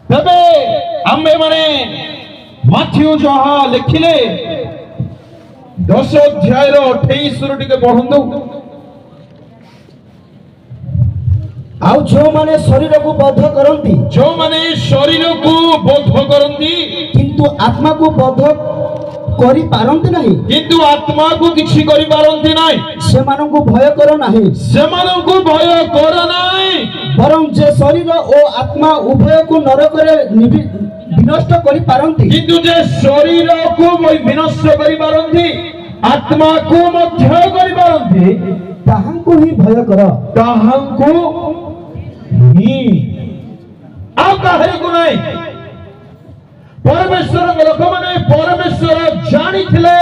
ତେବେ ଆମ୍ଭେମାନେ ମାଥ୍ୟୁ ଯାହା ଲେଖିଲେ 10 ଅଧ୍ୟାୟର 28ରୁ ଟିକେ ପଢନ୍ତୁ। ଆଉ ଯେଉଁମାନେ ଶରୀରକୁ ବଦ୍ଧ କରନ୍ତି ଯେଉଁମାନେ ଶରୀରକୁ ବୋଧ କରନ୍ତି କିନ୍ତୁ ଆତ୍ମାକୁ ବଦ୍ଧ କରିପାରନ୍ତି ନାହିଁ, କିନ୍ତୁ ଆତ୍ମାକୁ କିଛି କରିପାରନ୍ତି ନାହିଁ, ସେମାନଙ୍କୁ ଭୟ କର ନାହିଁ। ସେମାନଙ୍କୁ ଭୟ କର ନାହିଁ। ବରଂ ଯେ ଶରୀର ଓ ଆତ୍ମା ଉଭୟକୁ ନରକରେ ବିନଷ୍ଟ କରିପାରନ୍ତି, କିନ୍ତୁ ଯେ ଶରୀରକୁ ବିନଷ୍ଟ କରିପାରନ୍ତି, ଆତ୍ମାକୁ ମଧ୍ୟ କରିପାରନ୍ତି, ତାହାଙ୍କୁ ହିଁ ଭୟ କର। ତାହାଙ୍କୁ ହିଁ, ଆଉ କାହାରିକୁ ନାହିଁ। ପରମେଶ୍ୱରଙ୍କ ଲୋକମାନେ ପରମେଶ୍ୱର ଜାଣିଥିଲେ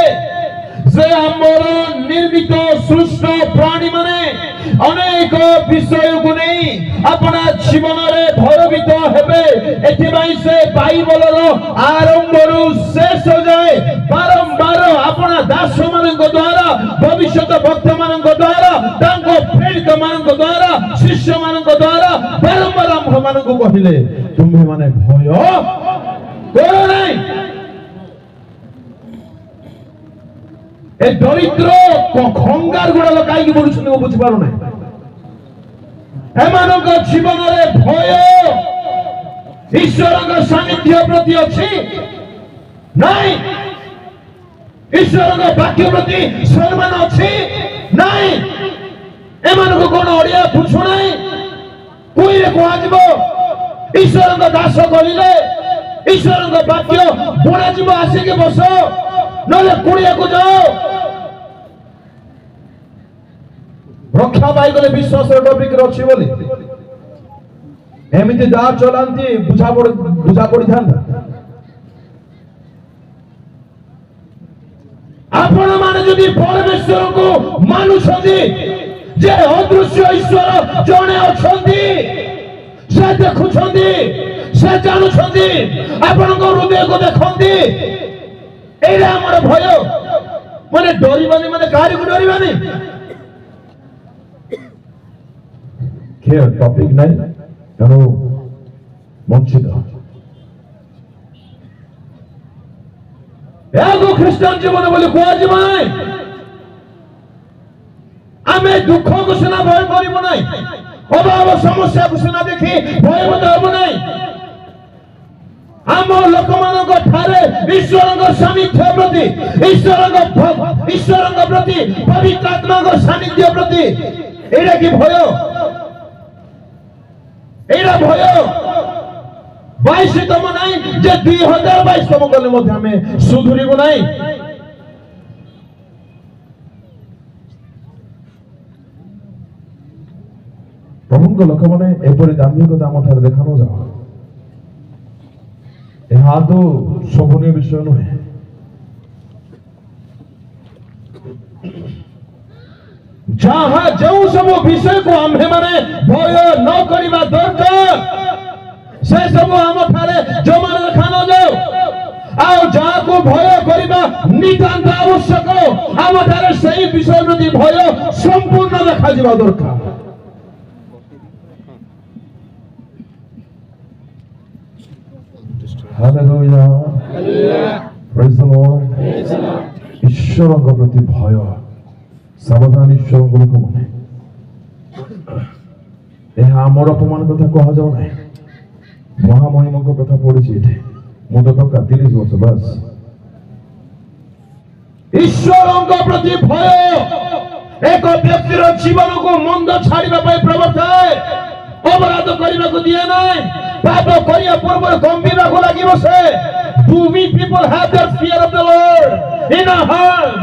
ଯେ ଆମର ନିର୍ମିତ ସୃଷ୍ଟ ପ୍ରାଣୀ ମାନେ ଅନେକ ବିଷୟକୁ ନେଇ ଆପଣା ଜୀବନରେ ଭୟଭୀତ ହେବେ। ଏଥିପାଇଁ ସେ ବାଇବଲର ଆରମ୍ଭରୁ ଶେଷ ଯାଏ ବାରମ୍ବାର ଆପଣା ଦାସ ମାନଙ୍କ ଦ୍ୱାରା, ଭବିଷ୍ୟତ ଭକ୍ତ ମାନଙ୍କ ଦ୍ୱାରା, ତାଙ୍କ ପ୍ରେରିତ ମାନଙ୍କ ଦ୍ୱାରା, ଶିଷ୍ୟ ମାନଙ୍କ ଦ୍ୱାରା ବାରମ୍ବାର ଆମ୍ଭ ମାନଙ୍କୁ କହିଲେ ତୁମେ ମାନେ ଭୟ କର ନାହିଁ। ଏ ଦରିଦ୍ର ଖଙ୍ଗାର ଗୁଡା କାହିଁକି ବଢୁଛନ୍ତି ମୁଁ ବୁଝିପାରୁ ନାହିଁ। ଏମାନଙ୍କ ଜୀବନରେ ଭୟ ଈଶ୍ୱରଙ୍କ ସାନ୍ନିଧ୍ୟ ପ୍ରତି ଅଛି ନାଇଁ, ଈଶ୍ୱରଙ୍କ ବାକ୍ୟ ପ୍ରତି ସମ୍ମାନ ଅଛି ନାଇଁ। ଏମାନଙ୍କୁ କଣ ଓଡିଆ ବୁଝୁନାହିଁ? କୁଇରେ କୁହାଯିବ ଈଶ୍ୱରଙ୍କ ଦାସ କହିଲେ ଈଶ୍ୱରଙ୍କ ବାକ୍ୟ ବୁଣାଯିବ, ଆସିକି ବସ, ନହେଲେ କୁଡ଼ିଆକୁ ଯାଅ। ରକ୍ଷା ପାଇଗଲେ ବିଶ୍ୱାସର ଟପିକରେ ଅଛି ବୋଲି ଏମିତି ଯାହା ଚଲାନ୍ତି ବୁଝା ପଡିଥାନ୍ତା। ଆପଣ ମାନେ ଯଦି ପରମେଶ୍ୱରକୁ ମାନୁଛନ୍ତି ଯେ ଅଦୃଶ୍ୟ ଈଶ୍ୱର ଜଣେ ଅଛନ୍ତି, ସେ ଦେଖୁଛନ୍ତି, ସେ ଜାଣୁଛନ୍ତି, ଆପଣଙ୍କ ହୃଦୟକୁ ଦେଖନ୍ତି, ଏଇଟା ଆମର ଭୟ। ମାନେ ଡରିବାନି, ମାନେ କାହାରିକୁ ଡରିବାନି। ଟପିକ ନାହିଁ, ତେଣୁ ବଞ୍ଚିତ। ଏହାକୁ ଖ୍ରୀଷ୍ଟିଆନ ଜୀବନ ବୋଲି କୁହାଯିବ ନାହିଁ। ଆମେ ଦୁଃଖକୁ ସିନା ଭୟ କରିବୁ ନାହିଁ, ଅଭାବ ସମସ୍ୟାକୁ ସିନା ଦେଖି ଭୟଭୀତ ହେବୁ ନାହିଁ। ଆମ ଲୋକମାନଙ୍କ ଠାରେ ଈଶ୍ୱରଙ୍କ ସାନ୍ନିଧ୍ୟ ପ୍ରତି, ଈଶ୍ୱରଙ୍କ ପ୍ରତି, ପବିତ୍ର ଆତ୍ମାଙ୍କ ସାନ୍ନିଧ୍ୟ ପ୍ରତି ଏଇଟା କି ଭୟ? ଏଇଟା ଭୟ। 22ତମ ନାହିଁ ଯେ 2022ତମ ଗଲେ ମଧ୍ୟ ଆମେ ସୁଧୁରିବୁ ନାହିଁ। ପ୍ରଭୁଙ୍କ ଲୋକମାନେ ଏପରି ଦାମ୍ଭିକତା ଆମ ଠାରେ ଦେଖା ନ ଯାଅ। ଏହା ତ ଶୋଭନୀୟ ବିଷୟ ନୁହେଁ। ଯାହା ଯେଉଁ ସବୁ ବିଷୟକୁ ଆମ୍ଭେମାନେ ଭୟ ନ କରିବା ଦରକାର, ସେ ସବୁ ଆମ ଠାରେ ଜମା ଦେଖା ନ ଯାଉ। ଆଉ ଯାହାକୁ ଭୟ କରିବା ନିତାନ୍ତ ଆବଶ୍ୟକ, ଆମ ଠାରେ ସେହି ବିଷୟ ପ୍ରତି ଭୟ ସମ୍ପୂର୍ଣ୍ଣ ଦେଖାଯିବା ଦରକାର। ହାଲେଲୁୟା, ପ୍ରେଜ୍ ଦ ଲର୍ଡ। ଈଶ୍ୱରଙ୍କ ପ୍ରତି ଭୟ, ସାବଧାନ ଈଶ୍ୱରଙ୍କ ଲୋକମାନେ। ଏହା ଆମର ଅପମାନ କଥା କୁହାଯାଉ ନାହିଁ, ମହାମହିମଙ୍କ କଥା ପଡିଛି ଏଠି। ମୁଁ ତ ଟଙ୍କା 30 ବର୍ଷ ବାସ୍। ଈଶ୍ୱରଙ୍କ ପ୍ରତି ଭୟ ଏକ ବ୍ୟକ୍ତିର ଜୀବନକୁ ମନ୍ଦ ଛାଡ଼ିବା ପାଇଁ ପ୍ରବର୍ତ୍ତାଏ, ଅପରାଧ କରିବାକୁ ଦିଏ ନାହିଁ। ପାପ କରିବା ପୂର୍ବରୁ କମ୍ବିବାକୁ ଲାଗିବ ସେ। Do we people have the fear of the Lord in our heart?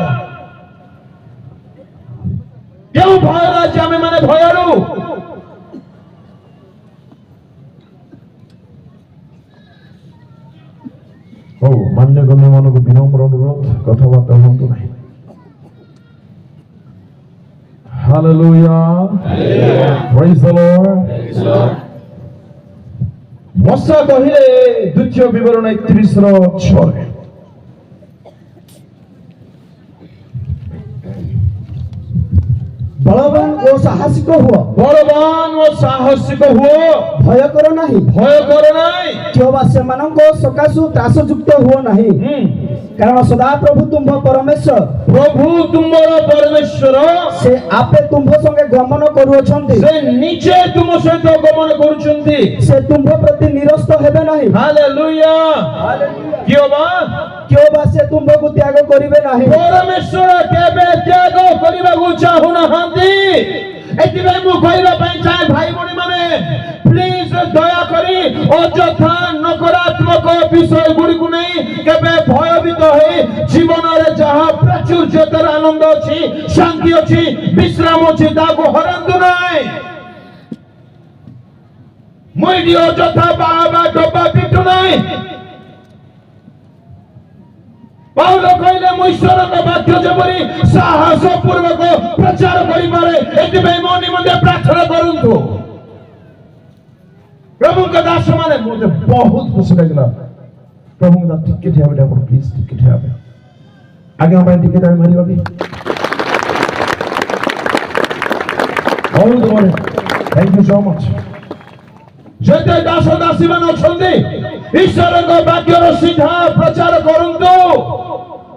କେଉଁ ଭୟ ଅଛି ଆମେ ମାନେ ଭୟରୁ? ହଉ, ମାନ୍ୟଗଣ୍ୟ ମାନଙ୍କୁ ବିନମ୍ର ଅନୁରୋଧ, କଥାବାର୍ତ୍ତା ହୁଅନ୍ତୁ ନାହିଁ। Hallelujah. Praise the Lord. ମଶା କହିଲେ ଦ୍ୱିତୀୟ ବିବରଣ 31:6। ବଳବାନ ଓ ଓ ସାହସିକ ହୁଅ, ବଳବାନ ଓ ସାହସିକ ହୁଅ, ଭୟ କର ନାହିଁ, ଭୟ କର ନାହିଁ। କିମ୍ବା ସେମାନଙ୍କ ସକାଶୁ ତ୍ରାସଯୁକ୍ତ ହୁଅ ନାହିଁ, କାରଣ ସଦାପ୍ରଭୁ ତୁମ୍ଭ ପରମେଶ୍ୱର ପ୍ରଭୁ ତୁମର ପରମେଶ୍ୱର ସେ ଆପେ ତୁମ୍ଭ ସଙ୍ଗେ ଗମନ କରୁଅଛନ୍ତି, ସେ ନିଜେ ତୁମ ସହିତ ଗମନ କରୁଛନ୍ତି। ସେ ତୁମ୍ଭ ପ୍ରତି ନିରସ୍ତ ହେବେ ନାହିଁ। ହାଲେଲୁୟା। କିଅବା କିମ୍ବା ସେ ତୁମ୍ଭକୁ ତ୍ୟାଗ କରିବେ ନାହିଁ। ପରମେଶ୍ୱର କେବେ ତ୍ୟାଗ କରିବାକୁ ଚାହୁଁନାହାନ୍ତି। ଏଥିପାଇଁ ମୁଁ କହିବା ପାଇଁ ଚାହେଁ ଭାଇ ଭଉଣୀ ମାନେ, ପ୍ଲିଜ ଦୟାକରି ଅଯଥା ନକାରାତ୍ମକ ବିଷୟ ଗୁଡ଼ିକୁ ନେଇ କେବେ ଭୟଭୀତ ହେଇ ଜୀବନରେ ଯାହା ପ୍ରାଚୁର୍ଯ୍ୟତାର ଆନନ୍ଦ ଅଛି, ଶାନ୍ତି ଅଛି, ବିଶ୍ରାମ ଅଛି, ତାକୁ ହରାନ୍ତୁ ନାହିଁ। ମୁଁ ଏଠି ଅଯଥା ବାବା ଡବା ପିଟୁ ନାହିଁ। ପାଉଲ କହିଲେ ମୁଁ ଈଶ୍ୱରଙ୍କ ବାକ୍ୟ ଯେପରି ସାହସ ପୂର୍ବକ ପ୍ରଚାର କରିପାରେ, ଏଥିପାଇଁ ମୋ ନିମନ୍ତେ ପ୍ରାର୍ଥନା କରନ୍ତୁ। ପ୍ରଭୁଙ୍କ ଦାସ ମାନେ ମୋତେ ବହୁତ ଖୁସି ଲାଗିଲା। ପ୍ରଭୁଙ୍କ ଦାସ ଟିକେ ଠିଆ ହେବେ, ଆପଣ ପ୍ଲିଜ ଟିକେ ଠିଆ ହେବେ। ଆଜ୍ଞା ପାଇଁ ଟିକେ ଟାଇମ୍ ମାରିବା କି? ବହୁତ ବଢିଆ, ଥ୍ୟାଙ୍କ ୟୁ ସୋ ମଚ୍। ଯେତେ ଦାସ ଦାସୀ ମାନେ ଅଛନ୍ତି, ଈଶ୍ୱରଙ୍କ ବାକ୍ୟର ସିଧା ପ୍ରଚାର କରନ୍ତୁ।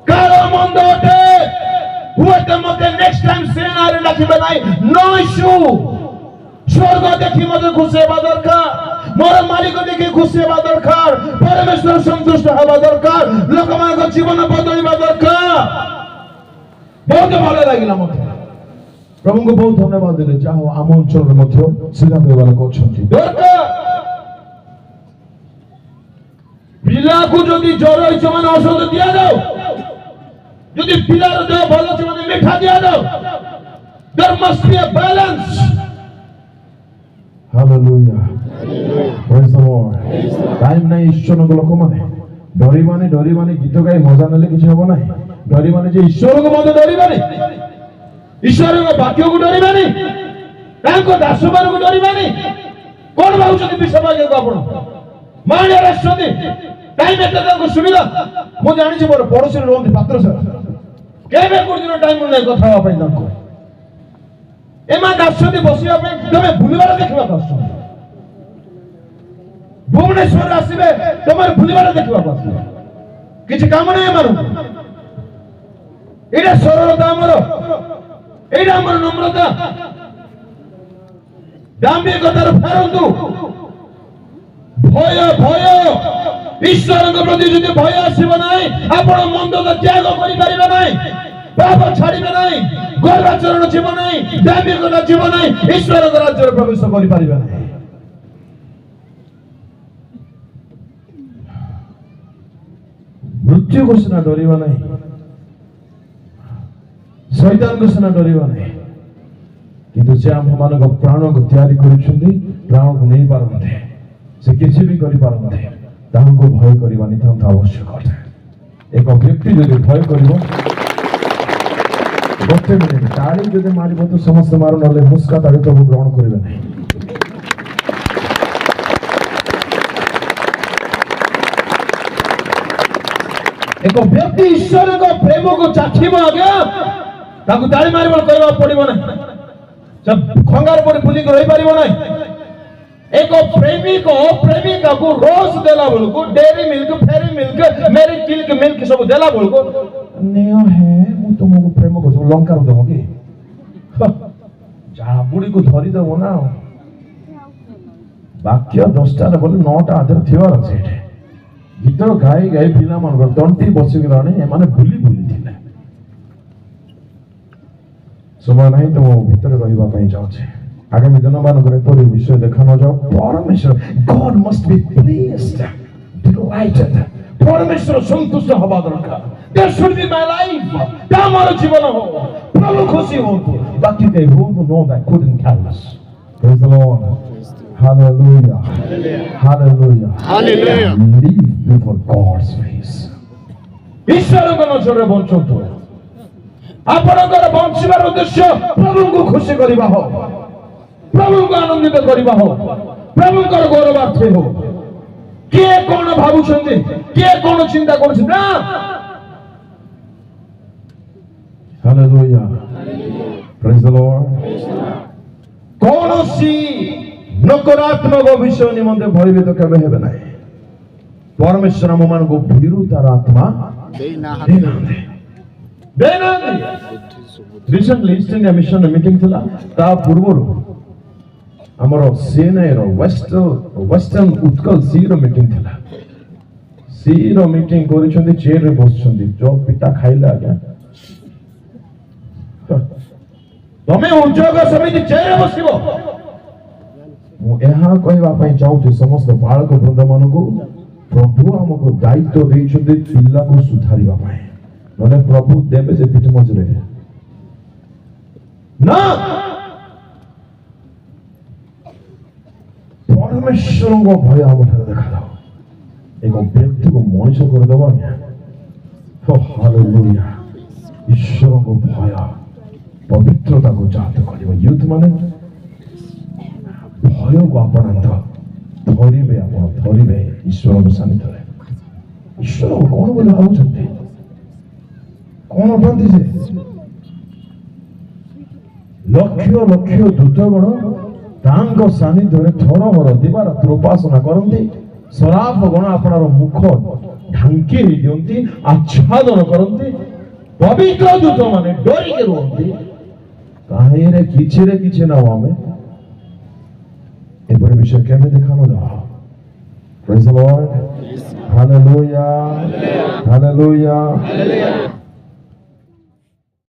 କାଳ ମନ୍ଦ ଅଟେ, ହୁଏତ ମତେ ନେକ୍ସଟ ଟାଇମ୍ ସେନାରେ ଡାକିବେ ନାହିଁ, ନୋ ଇସ୍ୟୁ। ସ୍ୱର୍ଗ ଦେଖି ମତେ ଖୁସି ହେବା ଦରକାର, ମୋର ମାଲିକ ଦେଖି ଖୁସି ହେବା ଦରକାର, ପରମେଶ୍ୱର ସନ୍ତୁଷ୍ଟ ହେବା ଦରକାର, ଲୋକମାନଙ୍କ ଜୀବନ ବଦଳିବା ଦରକାର। ବହୁତ ଭଲ ଲାଗିଲା ମତେ। ପ୍ରଭୁଙ୍କୁ ବହୁତ ଧନ୍ୟବାଦ ଦେଲେ। ଯାହା ହଉ ଆମ ଅଞ୍ଚଳରେ ମଧ୍ୟ ସିଧା ବ୍ୟବହାର କରୁଛନ୍ତି। ଦରକାର ପିଲାକୁ ଯଦି ଜ୍ୱର ହେଇଛି ମାନେ ଔଷଧ ଦିଆଯାଉ, ଯଦି ପିଲାର ଦେହ ଭଲ ଅଛି ମାନେ ମିଠା ଦିଆଯାଉ। There must be a balance. Hallelujah. Praise the Lord. Time ନାହିଁ ଈଶ୍ୱରଙ୍କ ଲୋକମାନେ ଡରିବାନି ଗୀତ ଗାଇ ମଜା ନେଲେ କିଛି ହବ ନାହିଁ। ଡରିବାନି ଯେ ଈଶ୍ୱରଙ୍କୁ ମଧ୍ୟ ଡରିବାନି, ଈଶ୍ୱରଙ୍କ ବାକ୍ୟକୁ ଡରିବାନି, ତାଙ୍କ ଦାସମାନଙ୍କୁ ଡରିବାନି। କଣ ଭାବୁଛନ୍ତି ବିଷୟ ଭାଗ୍ୟକୁ ଆପଣ ମାଣିଆରେ ଆସିଛନ୍ତି? ଟାଇମ୍ ଏତେ ତାଙ୍କୁ ସୁବିଧା। ମୁଁ ଜାଣିଛି ମୋର ପଡୋଶୀରେ ରୁହନ୍ତି ପାତ୍ର ସାର୍, କେବେ କୋଉ ଦିନ ଟାଇମ୍ ନାହିଁ କଥା ହେବା ପାଇଁ ତାଙ୍କୁ। ଏମାନେ ଆସୁଛନ୍ତି ବସିବା ପାଇଁ, ତମେ ବୁଲିବାର ଦେଖିବାକୁ ଆସୁଛନ୍ତି। ଭୁବନେଶ୍ୱରରେ ଆସିବେ, ତମେ ବୁଲିବାର ଦେଖିବାକୁ ଆସିବେ। କିଛି କାମ ନାହିଁ ଏମାନଙ୍କୁ। ଏଇଟା ସରଳତା ଆମର, ଏଇଟା ଆମର ନମ୍ରତା। ଦାମ୍ଭିକତାର ଫେରନ୍ତୁ। ଭୟ ଈଶ୍ୱରଙ୍କ ପ୍ରତି ଯଦି ଭୟ ଆସିବ ନାହିଁ, ଆପଣ ମନ୍ଦତା ତ୍ୟାଗ କରିପାରିବେ ନାହିଁ, ପାପ ଛାଡ଼ିବେ ନାହିଁ, ଗର୍ବାଚରଣ ଯିବ ନାହିଁ, ଦାମ୍ଭିକତା ଯିବ ନାହିଁ, ଈଶ୍ୱରଙ୍କ ରାଜ୍ୟରେ ପ୍ରବେଶ କରିପାରିବେ ନାହିଁ। ମୃତ୍ୟୁକୁ ସିନା ଡରିବା ନାହିଁ, ଶୈତାନକୁ ସିନା ଡରିବା ନାହିଁ, କିନ୍ତୁ ସେ ଆମମାନଙ୍କ ପ୍ରାଣକୁ ତିଆରି କରିଛନ୍ତି, ପ୍ରାଣକୁ ନେଇପାରନ୍ତି, ସେ କିଛି ବି କରିପାରନ୍ତି, ତାହାଙ୍କୁ ଭୟ କରିବା ନିତାନ୍ତ ଆବଶ୍ୟକ ଅଟେ। ଏକ ବ୍ୟକ୍ତି ଯଦି ଭୟ କରିବ, ଗୋଟେ ମିନିଟ୍ ତାଳି ଯଦି ମାରିବ ତ ସମସ୍ତେ ମାରୁ, ନହେଲେ ମୁସ୍କା ତାଳି ତାକୁ ଗ୍ରହଣ କରିବେ ନାହିଁ। ଏକ ବ୍ୟକ୍ତି ଈଶ୍ୱରଙ୍କ ପ୍ରେମକୁ ଚାଖିବ, ଆଜ୍ଞା ତାକୁ ତାଳି ମାରିବ କହିବାକୁ ପଡିବ ନାହିଁ, ସେ ଖଙ୍ଗାରେ ପଡି ବୁଲିକି ରହିପାରିବ ନାହିଁ। ଏକ ପ୍ରେମିକାକୁ ରୋଜ ଦେଲା ବେଳକୁ, ଡେରି ମିଲ୍କ, ଫେରି ମିଲ୍କ, ମେରି ମିଲ୍କ ସବୁ ଦେଲା ବେଳକୁ, ନିଅ ହେ ମୁଁ ତୁମକୁ ପ୍ରେମ କରୁଛି, ଲଙ୍କାର ଦେବ କି? ଜାବୁଡିକୁ ଧରିଦେବ ନା। ବାକ୍ୟ 10ଟାରେ ବୋଲେ 9ଟା ଆଧରେ ଥିବାର ଅଛି। ଏଠି ଗୀତ ଗାଇ ପିଲାମାନଙ୍କର ତଣ୍ଟି ବସିଗଲାଣି, ଏମାନେ ବୁଲିଥିଲେ। ସମୟ ନାହିଁ ତ ମୁଁ ଭିତରେ ରହିବା ପାଇଁ ଚାହୁଁଛି। ଆଗାମୀ ଦିନମାନଙ୍କରେ ଏପରି ବିଷୟ ଦେଖାନଯାଉ। ପରମେଶ୍ୱର, God must be pleased, delighted. ପରମେଶ୍ୱର ସନ୍ତୁଷ୍ଟ ହେବା ଦରକାର। That should be my life. ତା ମୋର ଜୀବନ ହଉ, ପ୍ରଭୁ ଖୁସି ହୁଅନ୍ତୁ, ବାକି କେହି ହୁଅନ୍ତୁ, know that couldn't tell us. Praise the Lord. Hallelujah. Hallelujah. Hallelujah. Live before God's face. ଈଶ୍ୱରଙ୍କ ନଜରରେ ବଞ୍ଚନ୍ତୁ। ଆପଣଙ୍କର ବଞ୍ଚିବାର ଉଦ୍ଦେଶ୍ୟ ପ୍ରଭୁଙ୍କୁ ଖୁସି କରିବା ହଉ, ପ୍ରଭୁଙ୍କୁ ଆନନ୍ଦିତ କରିବା ହଉ, ପ୍ରଭୁଙ୍କର ଗୌରବାର୍ଥୀ ହଉ। କିଏ କଣ ଭାବୁଛନ୍ତି, କିଏ କଣ ଚିନ୍ତା କରୁଛନ୍ତି ନା। Hallelujah. Praise the Lord. କୌଣସି ନକାରାତ୍ମକ ବିଷୟ ନିମନ୍ତେ ଭୟଭୀତ କେବେ ହେବେ ନାହିଁ। ପରମେଶ୍ୱର ଆମମାନଙ୍କୁ ଭୀରୁତାର ଆତ୍ମା ଦେଇନାହାନ୍ତି। Recently East India mission meeting ଥିଲା, ତା ପୂର୍ବରୁ ଆମର ସିଏନ୍ଆଇର ୱେଷ୍ଟର୍ଣ୍ଣ ଉତ୍କଳ ସିର ମିଟିଂ ଥିଲା। ସିର ମିଟିଂ କରିଛନ୍ତି, ଚେୟାରରେ ବସୁଛନ୍ତି, ଯୋଉ ପିତା ଖାଇଲେ ଆଜ୍ଞା ତମେ ଉଦ୍యోଗ ସମିତି ଚେୟାରରେ ବସିବ। ମୁଁ ଏହା କହିବା ପାଇଁ ଚାହୁଁଛି ସମସ୍ତ ବାଳକ ବୃନ୍ଦ ମାନଙ୍କୁ, ପ୍ରଭୁ ଆମକୁ ଦାୟିତ୍ୱ ଦେଇଛନ୍ତି ପିଲାକୁ ସୁଧାରିବା ପାଇଁ, ନହେଲେ ପ୍ରଭୁ ଦେବେ ସେ ପିଠ ମଝିରେ ନା। ପରମେଶ୍ୱରଙ୍କ ଭୟ ଆମଠାରେ ଦେଖାଯାଉ, ଏକ ବ୍ୟକ୍ତିକୁ ମଣିଷ କରିଦେବ ଆଜ୍ଞା। ହାଲେଲୁୟା। ଈଶ୍ୱରଙ୍କ ଭୟ ପବିତ୍ରତାକୁ ଜାତ କରିବ। ୟୁଥ ମାନେ ଭୟକୁ ଆପଣାନ୍ତ ଧରିବେ, ଆପଣ ଧରିବେ ଈଶ୍ୱରଙ୍କ ସାନ୍ନିଧ୍ୟରେ। ଈଶ୍ୱର କଣ ବୋଲି ଭାବୁଛନ୍ତି? କଣ ଅଟନ୍ତି ସେ? ଲକ୍ଷ ଲକ୍ଷ ଦୂତଗଣ ତାଙ୍କ ସାନ୍ନିଧ୍ୟରେ ଥରହର ଦିବାରାତ୍ର ଉପାସନା କରନ୍ତି। ସରାଫ ଗଣ ଆପଣାର ମୁଖ ଢାଙ୍କି ଦେଇ ଦିଅନ୍ତି, ଆଚ୍ଛାଦନ କରନ୍ତି। ପବିତ୍ର ଦୂତ ମାନେ ଡରିକି ରୁହନ୍ତି। କାହିଁରେ କିଛି ନାଉ ଆମେ ଏପରି ବିଷୟ କେବେ ଦେଖାନ ଯାଅ। Praise the Lord. Hallelujah. Hallelujah.